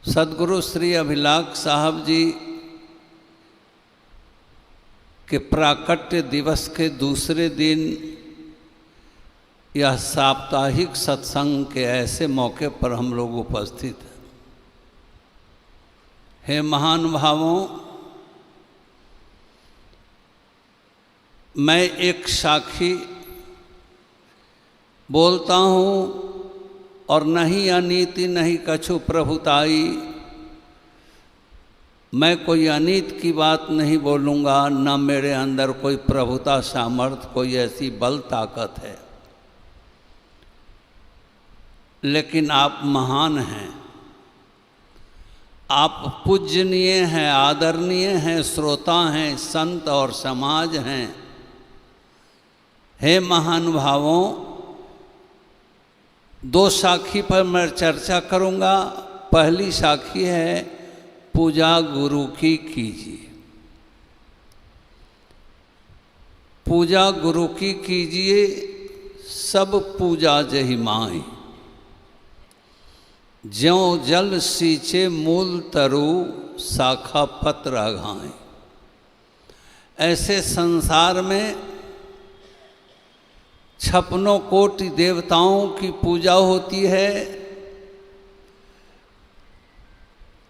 सदगुरु श्री अभिलाख साहब जी के प्राकट्य दिवस के दूसरे दिन यह साप्ताहिक सत्संग के ऐसे मौके पर हम लोग उपस्थित हैं। हे महानुभावों, मैं एक साखी बोलता हूँ और नहीं अनीति नहीं कछु प्रभुताई। मैं कोई अनीत की बात नहीं बोलूँगा, न मेरे अंदर कोई प्रभुता सामर्थ्य, कोई ऐसी बल ताकत है। लेकिन आप महान हैं, आप पूजनीय हैं, आदरणीय हैं, श्रोता हैं, संत और समाज हैं। हे महानुभावों, दो साखी पर मैं चर्चा करूंगा। पहली साखी है पूजा गुरु की कीजिए। पूजा गुरु की कीजिए, सब पूजा जहि माई। ज्यों जल सींचे मूल तरु, शाखा पत्र अघाएं। ऐसे संसार में छप्पनों कोटि देवताओं की पूजा होती है।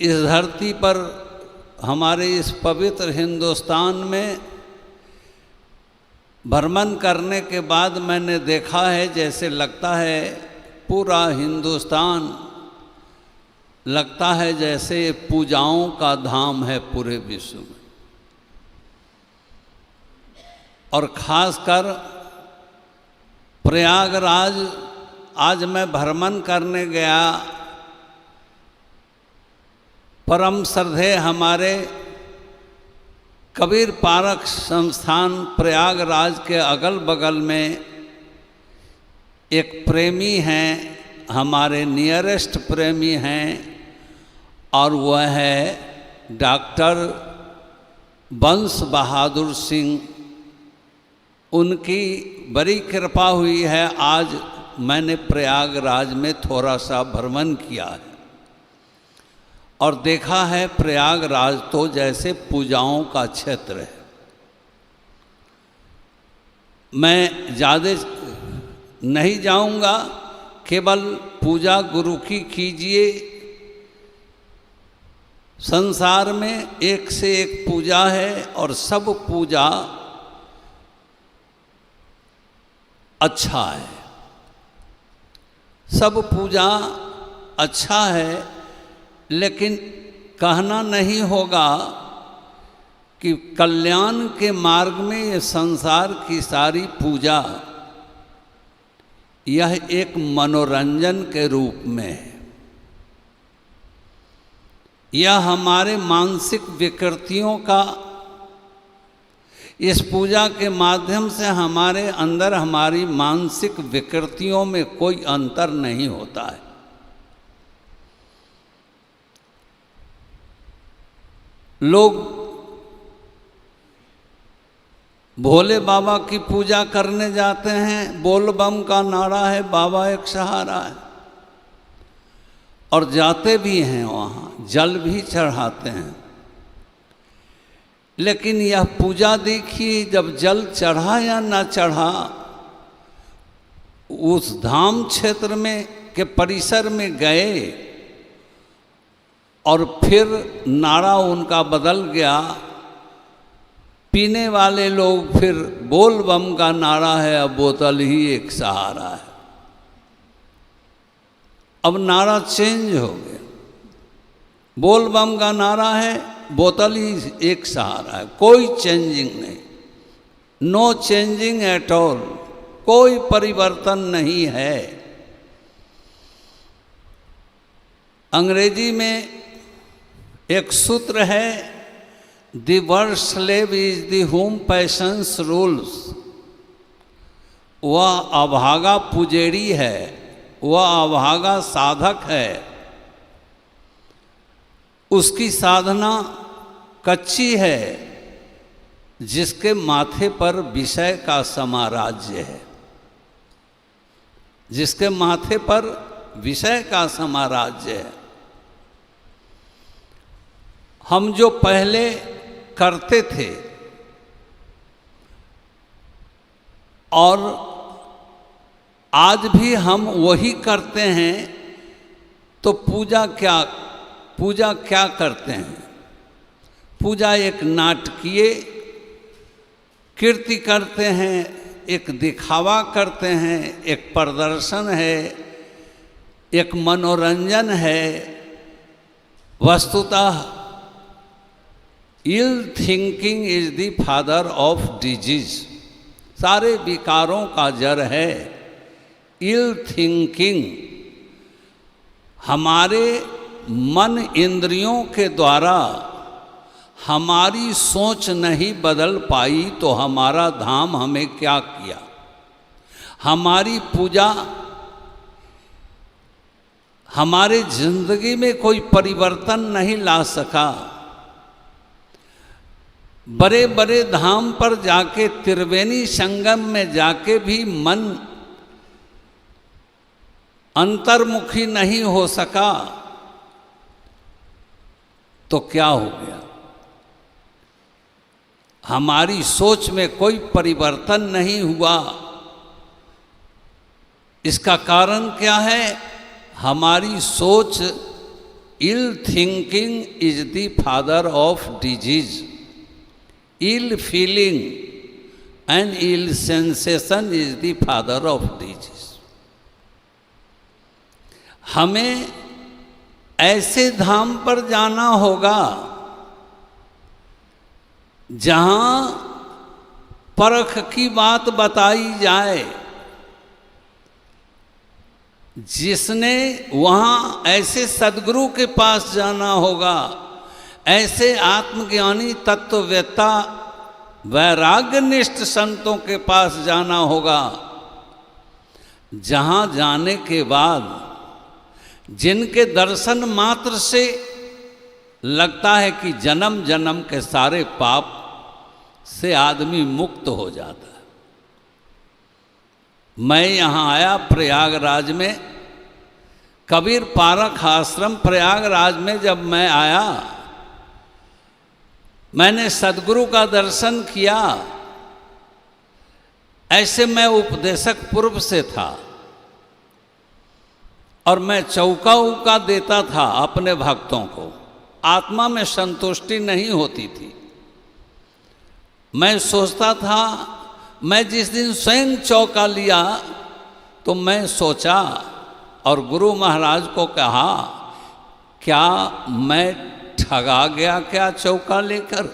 इस धरती पर, हमारे इस पवित्र हिंदुस्तान में भ्रमण करने के बाद मैंने देखा है, जैसे लगता है पूरा हिंदुस्तान, लगता है जैसे पूजाओं का धाम है पूरे विश्व में। और खासकर प्रयागराज, आज मैं भ्रमण करने गया। परम श्रद्धेय हमारे कबीर पारक संस्थान प्रयागराज के अगल बगल में एक प्रेमी हैं, हमारे नियरेस्ट प्रेमी हैं, और वह है डॉक्टर बंस बहादुर सिंह। उनकी बड़ी कृपा हुई है, आज मैंने प्रयागराज में थोड़ा सा भ्रमण किया है और देखा है प्रयागराज तो जैसे पूजाओं का क्षेत्र है। मैं ज़्यादा नहीं जाऊंगा, केवल पूजा गुरु की कीजिए। संसार में एक से एक पूजा है और सब पूजा अच्छा है, सब पूजा अच्छा है। लेकिन कहना नहीं होगा कि कल्याण के मार्ग में ये संसार की सारी पूजा यह एक मनोरंजन के रूप में है। यह हमारे मानसिक विकृतियों का, इस पूजा के माध्यम से हमारे अंदर हमारी मानसिक विकृतियों में कोई अंतर नहीं होता है। लोग भोले बाबा की पूजा करने जाते हैं, बोल बम का नारा है, बाबा एक सहारा है, और जाते भी हैं, वहाँ जल भी चढ़ाते हैं। लेकिन यह पूजा देखिए, जब जल चढ़ा या ना चढ़ा, उस धाम क्षेत्र में के परिसर में गए और फिर नारा उनका बदल गया। पीने वाले लोग फिर बोल बम का नारा है, अब बोतल ही एक सहारा है। अब नारा चेंज हो गया, बोल बम का नारा है, बोतल ही एक सहारा है। कोई चेंजिंग नहीं, नो चेंजिंग एट ऑल, कोई परिवर्तन नहीं है। अंग्रेजी में एक सूत्र है, the world slave is the home patience rules. वह अभागा पुजेरी है, वह अभागा साधक है, उसकी साधना कच्ची है, जिसके माथे पर विषय का साम्राज्य है, जिसके माथे पर विषय का साम्राज्य है। हम जो पहले करते थे और आज भी हम वही करते हैं, तो पूजा क्या करते हैं? पूजा एक नाटकीय कृति करते हैं, एक दिखावा करते हैं, एक प्रदर्शन है, एक मनोरंजन है। वस्तुतः ill thinking is the father of disease. सारे विकारों का जड़ है इल थिंकिंग। हमारे मन इंद्रियों के द्वारा हमारी सोच नहीं बदल पाई तो हमारा धाम हमें क्या किया? हमारी पूजा हमारे जिंदगी में कोई परिवर्तन नहीं ला सका। बड़े बड़े धाम पर जाके, त्रिवेणी संगम में जाके भी मन अंतर्मुखी नहीं हो सका, तो क्या हो गया? हमारी सोच में कोई परिवर्तन नहीं हुआ। इसका कारण क्या है? हमारी सोच, ill thinking is the father of disease. Ill feeling and ill sensation is the father of disease. हमें ऐसे धाम पर जाना होगा जहां परख की बात बताई जाए। जिसने वहाँ ऐसे सद्गुरु के पास जाना होगा, ऐसे आत्मज्ञानी तत्ववेत्ता वैराग्यनिष्ठ संतों के पास जाना होगा, जहाँ जाने के बाद जिनके दर्शन मात्र से लगता है कि जन्म जन्म के सारे पाप से आदमी मुक्त हो जाता है। मैं यहाँ आया प्रयागराज में, कबीर पारख आश्रम प्रयागराज में जब मैं आया, मैंने सद्गुरु का दर्शन किया। ऐसे मैं उपदेशक पूर्व से था और मैं चौका उका देता था अपने भक्तों को। आत्मा में संतुष्टि नहीं होती थी। मैं सोचता था, मैं जिस दिन स्वयं चौका लिया तो मैं सोचा और गुरु महाराज को कहा, क्या मैं ठगा गया क्या चौका लेकर?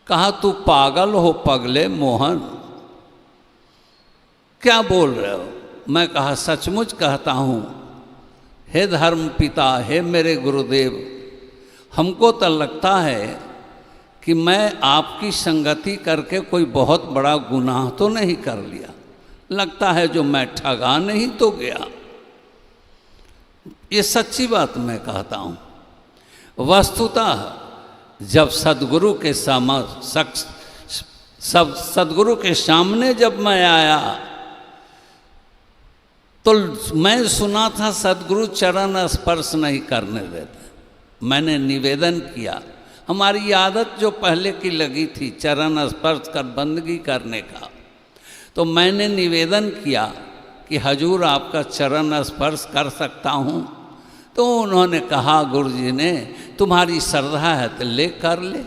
कहा, तू पागल हो पगले मोहन, क्या बोल रहे हो? मैं कहा, सचमुच कहता हूँ, हे धर्म पिता, हे मेरे गुरुदेव, हमको तो लगता है कि मैं आपकी संगति करके कोई बहुत बड़ा गुनाह तो नहीं कर लिया। लगता है जो मैं ठगा नहीं तो गया। ये सच्ची बात मैं कहता हूँ। वस्तुतः जब सद्गुरु के सद्गुरु के सामने जब मैं आया तो मैं सुना था सद्गुरु चरण स्पर्श नहीं करने देते। मैंने निवेदन किया, हमारी आदत जो पहले की लगी थी चरण स्पर्श कर बंदगी करने का, तो मैंने निवेदन किया कि हजूर आपका चरण स्पर्श कर सकता हूँ। तो उन्होंने कहा, गुरुजी ने, तुम्हारी श्रद्धा है तो ले कर ले।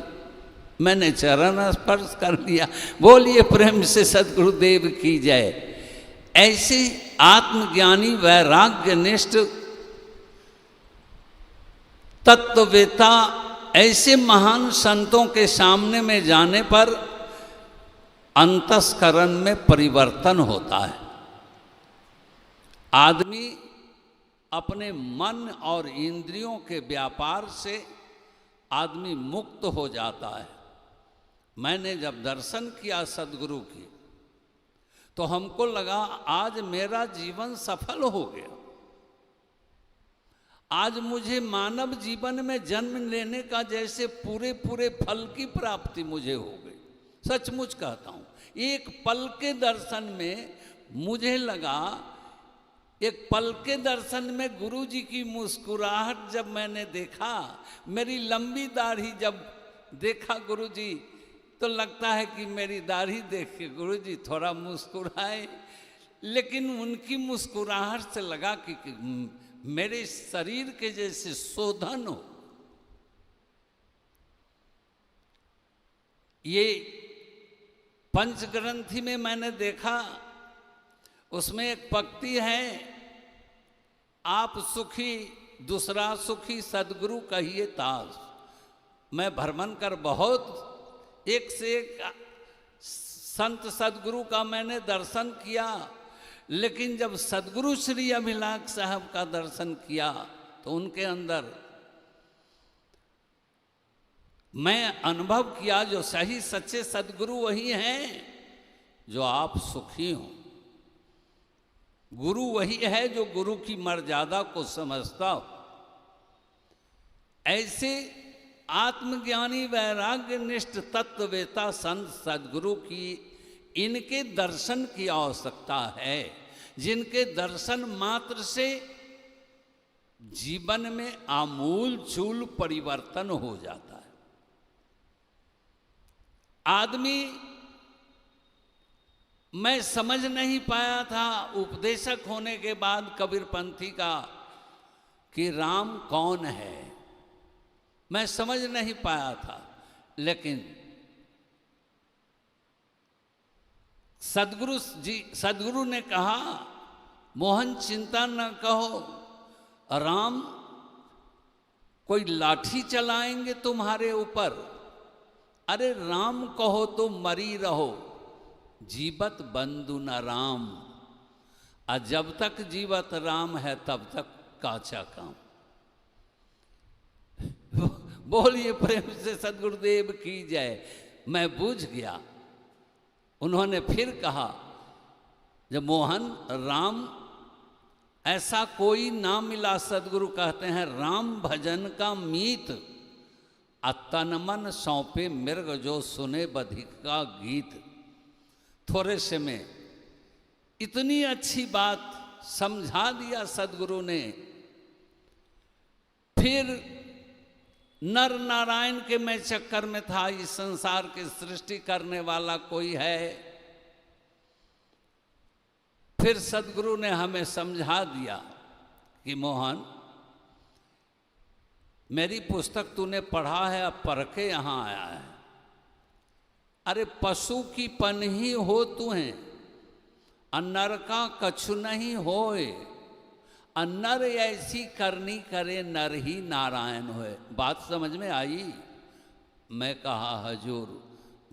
मैंने चरण स्पर्श कर लिया। बोलिए प्रेम से सद्गुरुदेव की जय। ऐसे आत्मज्ञानी वैराग्यनिष्ठ तत्ववेत्ता, ऐसे महान संतों के सामने में जाने पर अंतस्करण में परिवर्तन होता है। आदमी अपने मन और इंद्रियों के व्यापार से आदमी मुक्त हो जाता है। मैंने जब दर्शन किया सद्गुरु की तो हमको लगा आज मेरा जीवन सफल हो गया। आज मुझे मानव जीवन में जन्म लेने का जैसे पूरे पूरे फल की प्राप्ति मुझे हो गई। सचमुच कहता हूँ, एक पल के दर्शन में मुझे लगा एक पल के दर्शन में गुरु जी की मुस्कुराहट जब मैंने देखा, मेरी लंबी दाढ़ी जब देखा गुरु जी, तो लगता है कि मेरी दाढ़ी देख के गुरु जी थोड़ा मुस्कुराए, लेकिन उनकी मुस्कुराहट से लगा कि मेरे शरीर के जैसे शोधन हो। ये पंचग्रंथि में मैंने देखा, उसमें एक पंक्ति है, आप सुखी दूसरा सुखी सदगुरु कहिए तास। मैं भ्रमण कर बहुत एक से एक संत सदगुरु का मैंने दर्शन किया, लेकिन जब सदगुरु श्री अभिलाष साहब का दर्शन किया तो उनके अंदर मैं अनुभव किया जो सही सच्चे सदगुरु वही हैं जो आप सुखी हो। गुरु वही है जो गुरु की मर्यादा को समझता हो। ऐसे आत्मज्ञानी वैराग्य निष्ठ तत्ववेता संत सदगुरु की इनके दर्शन की आवश्यकता है, जिनके दर्शन मात्र से जीवन में आमूल चूल परिवर्तन हो जाता है। आदमी, मैं समझ नहीं पाया था उपदेशक होने के बाद कबीरपंथी का कि राम कौन है, मैं समझ नहीं पाया था। लेकिन सदगुरु ने कहा, मोहन चिंता न कहो, राम कोई लाठी चलाएंगे तुम्हारे ऊपर, अरे राम कहो तो मरी रहो, जीवत बंधु न राम, और जब तक जीवत राम है तब तक काचा काम। बोलिए प्रेम से सदगुरुदेव की जय। मैं बूझ गया। उन्होंने फिर कहा, जब मोहन राम ऐसा कोई ना मिला, सदगुरु कहते हैं राम भजन का मीत, तन मन सौंपे मृग जो सुने बधिक का गीत। थोड़े से में इतनी अच्छी बात समझा दिया सदगुरु ने। फिर नर नारायण के मैं चक्कर में था, इस संसार की सृष्टि करने वाला कोई है। फिर सदगुरु ने हमें समझा दिया कि मोहन, मेरी पुस्तक तूने पढ़ा है, अब पढ़ के यहाँ आया है। अरे पशु की पनही हो तुहें, नर का कछु नहीं होए, नर ऐसी करनी करे नर ही नारायण होए। बात समझ में आई? मैं कहा हजूर,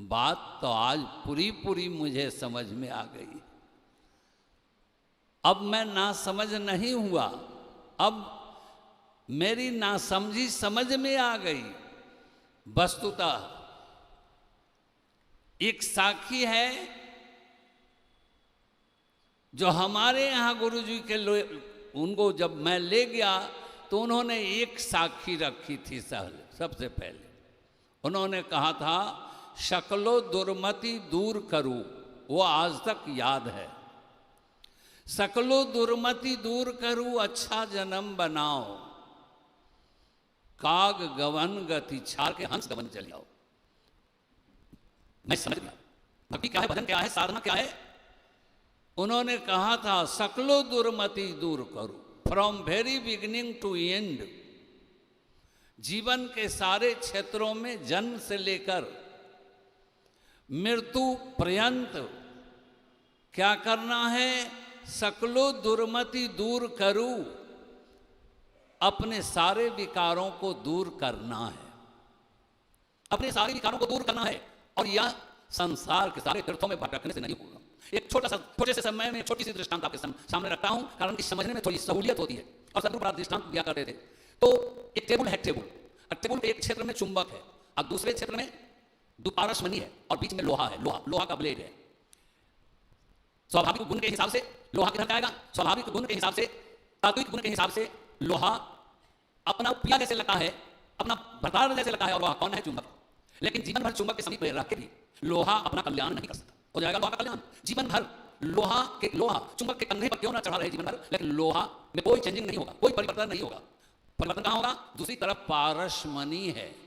बात तो आज पूरी पूरी मुझे समझ में आ गई। अब मैं ना समझ नहीं हुआ, अब मेरी नासमझी समझ में आ गई। वस्तुतः एक साखी है जो हमारे यहाँ गुरुजी के उनको जब मैं ले गया तो उन्होंने एक साखी रखी थी। सबसे पहले उन्होंने कहा था, शक्लो दुर्मति दूर करूं, वो आज तक याद है। सकलो दुर्मति दूर करूं, अच्छा जन्म बनाओ, काग गवन गति छार के हंस गवन चल जाओ। मैं समझ गया भक्ति क्या है, भजन क्या है, साधना क्या है। उन्होंने कहा था, सकलो दुर्मति दूर करो, from very beginning to end. जीवन के सारे क्षेत्रों में जन्म से लेकर मृत्यु पर्यंत क्या करना है? सकलो दुर्मति दूर करूं, अपने सारे विकारों को दूर करना है, अपने सारे विकारों को दूर करना है। और यह संसार के सारे तीर्थों में भटकने से नहीं होगा। एक छोटे से समय में छोटी सी दृष्टांत आपके सामने रखता हूं, कारण कि समझने में थोड़ी सहूलियत होती है। और सदगुरु बड़ा दृष्टांत दिया करते थे। तो एक टेबल है, टेबल एक क्षेत्र में चुंबक है और दूसरे क्षेत्र में दुपारस मणि है और बीच में लोहा है, लोहा का ब्लेड है। स्वाभाविक गुण के हिसाब से लोहा किधर का आएगा? स्वाभाविक गुण के हिसाब से, तात्विक गुण के हिसाब से लोहा अपना पिया जैसे लगता है, अपना भरतार जैसे लगता है, और लोहा कौन है? चुंबक। लेकिन जीवन भर चुंबक के समीप रख के भी लोहा अपना कल्याण नहीं कर सकता। हो जाएगा लोहा का कल्याण? जीवन भर लोहा चुंबक के कंधे पर क्यों ना चढ़ा रहे जीवन भर, लेकिन लोहा में कोई चेंजिंग नहीं होगा, कोई परिवर्तन नहीं होगा। परिवर्तन कहां होगा? दूसरी तरफ पारसमणि है।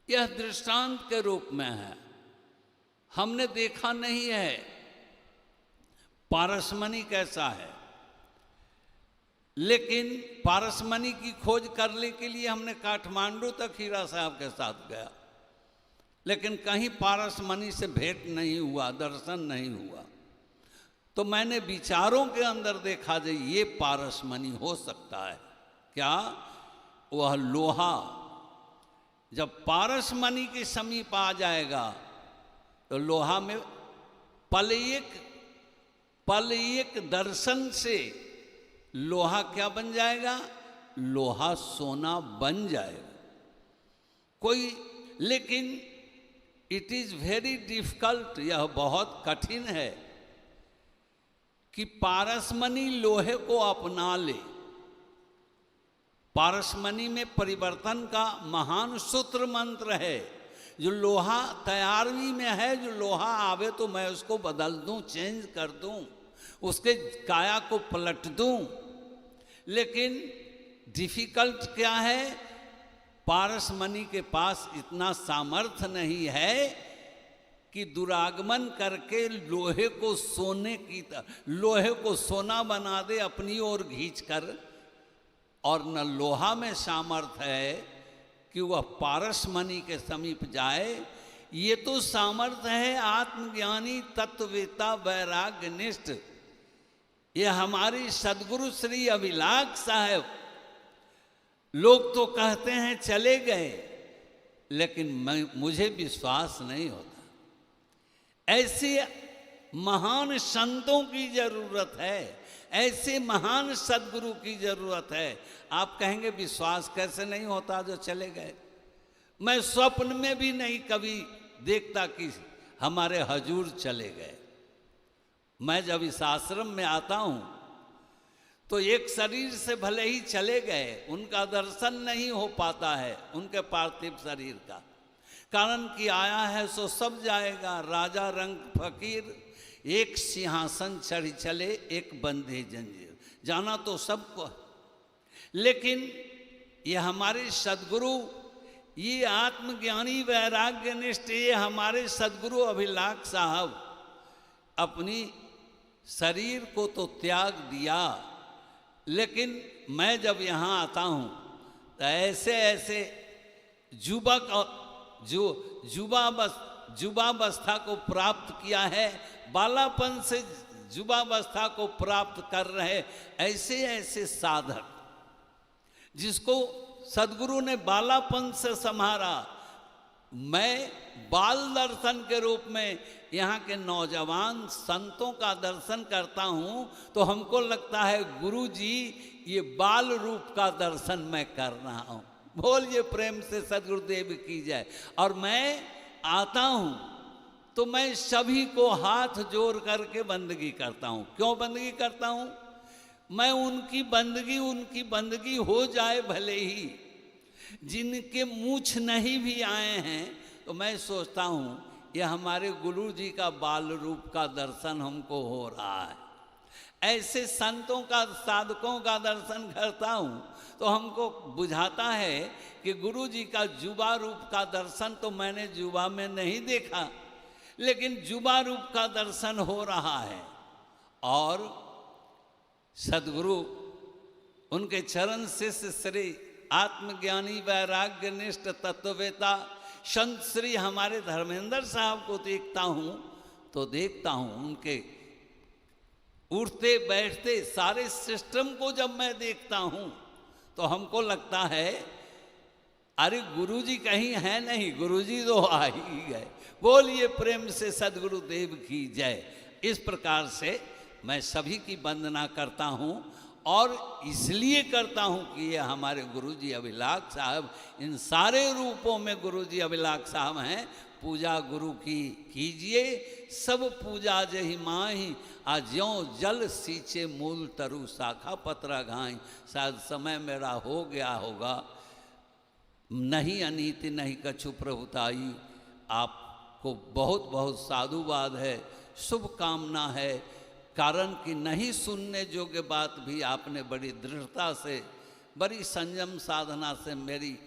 यह दृष्टांत के रूप में है, हमने देखा नहीं है पारसमणि कैसा है, लेकिन पारसमणि की खोज करने के लिए हमने काठमांडू तक हीरा साहब के साथ गया, लेकिन कहीं पारसमणि से भेंट नहीं हुआ, दर्शन नहीं हुआ। तो मैंने विचारों के अंदर देखा जो ये पारसमणि हो सकता है क्या? वह लोहा जब पारसमणि के समीप आ जाएगा तो लोहा में पल एक दर्शन से लोहा क्या बन जाएगा? लोहा सोना बन जाएगा। लेकिन इट इज वेरी डिफिकल्ट, यह बहुत कठिन है कि पारसमणि लोहे को अपना ले। पारसमणि में परिवर्तन का महान सूत्र मंत्र है। जो लोहा तैयारी में है, जो लोहा आवे तो मैं उसको बदल दूं, चेंज कर दूं, उसके काया को पलट दूं। लेकिन डिफिकल्ट क्या है? पारसमणि के पास इतना सामर्थ्य नहीं है कि दुरागमन करके लोहे को लोहे को सोना बना दे अपनी ओर खींचकर, और न लोहा में सामर्थ्य है कि वह पारसमणि के समीप जाए। ये तो सामर्थ्य है आत्मज्ञानी तत्ववेता वैराग्यनिष्ठ। ये हमारी सदगुरु श्री अभिलाष साहब, लोग तो कहते हैं चले गए, लेकिन मुझे विश्वास नहीं होता। ऐसे महान संतों की जरूरत है, ऐसे महान सदगुरु की जरूरत है। आप कहेंगे विश्वास कैसे नहीं होता जो चले गए? मैं स्वप्न में भी नहीं कभी देखता कि हमारे हजूर चले गए। मैं जब इस आश्रम में आता हूं तो एक शरीर से भले ही चले गए, उनका दर्शन नहीं हो पाता है, उनके पार्थिव शरीर का। कारण कि आया है सो सब जाएगा, राजा रंग फकीर, एक सिंहासन चढ़ी चले, एक बंधे जंजीर। जाना तो सबको, लेकिन ये हमारे सदगुरु, ये आत्मज्ञानी वैराग्यनिष्ठ, ये हमारे सदगुरु अभिलाष साहब अपनी शरीर को तो त्याग दिया, लेकिन मैं जब यहाँ आता हूँ तो ऐसे ऐसे युवक जो युवावस्था को प्राप्त किया है, बालापन से युवावस्था को प्राप्त कर रहे ऐसे ऐसे साधक, जिसको सदगुरु ने बालापन से संभारा। मैं बाल दर्शन के रूप में यहाँ के नौजवान संतों का दर्शन करता हूँ तो हमको लगता है गुरु जी ये बाल रूप का दर्शन मैं कर रहा हूँ। बोलिए प्रेम से सदगुरुदेव की जय। और मैं आता हूँ तो मैं सभी को हाथ जोड़ करके बंदगी करता हूँ। क्यों बंदगी करता हूँ? मैं उनकी बंदगी हो जाए भले ही, जिनके मूछ नहीं भी आए हैं, तो मैं सोचता हूँ ये हमारे गुरु जी का बाल रूप का दर्शन हमको हो रहा है। ऐसे संतों का, साधकों का दर्शन करता हूँ तो हमको बुझाता है कि गुरु जी का जुबा रूप का दर्शन तो मैंने जुबा में नहीं देखा, लेकिन जुबा रूप का दर्शन हो रहा है। और सद्गुरु, उनके चरण शिष्य श्री आत्मज्ञानी वैराग्यनिष्ठ तत्ववेता संत श्री हमारे धर्मेंद्र साहब को देखता हूँ तो देखता हूँ उनके उठते बैठते सारे सिस्टम को जब मैं देखता हूँ तो हमको लगता है अरे गुरुजी कहीं है नहीं, गुरुजी तो आ ही गए। बोलिए प्रेम से सद्गुरुदेव की जय। इस प्रकार से मैं सभी की वंदना करता हूँ और इसलिए करता हूँ कि ये हमारे गुरुजी अभिलाख साहब, इन सारे रूपों में गुरुजी अभिलाख साहब हैं। पूजा गुरु की कीजिए, सब पूजा जहि माही, आज्यों जल सींचे मूल तरु शाखा पत्रा घाई। शायद समय मेरा हो गया होगा। नहीं अनीति नहीं कछु प्रभुताई। आपको बहुत बहुत साधुवाद है, शुभकामना है, कारण कि नहीं सुनने योग्य बात भी आपने बड़ी दृढ़ता से, बड़ी संयम साधना से मेरी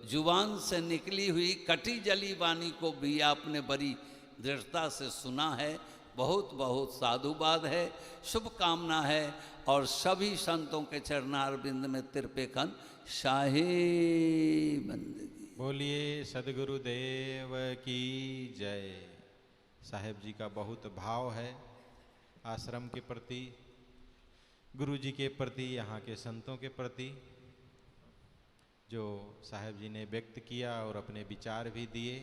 जुबान से निकली हुई कटी जली वाणी को भी आपने बड़ी दृढ़ता से सुना है। बहुत बहुत साधुवाद है, शुभकामना है। और सभी संतों के चरणारविंद में तिरपेखन शाही बंदगी। बोलिए सद्गुरुदेव की जय। साहेब जी का बहुत भाव है आश्रम के प्रति, गुरु जी के प्रति, यहाँ के संतों के प्रति, जो साहेब जी ने व्यक्त किया और अपने विचार भी दिए।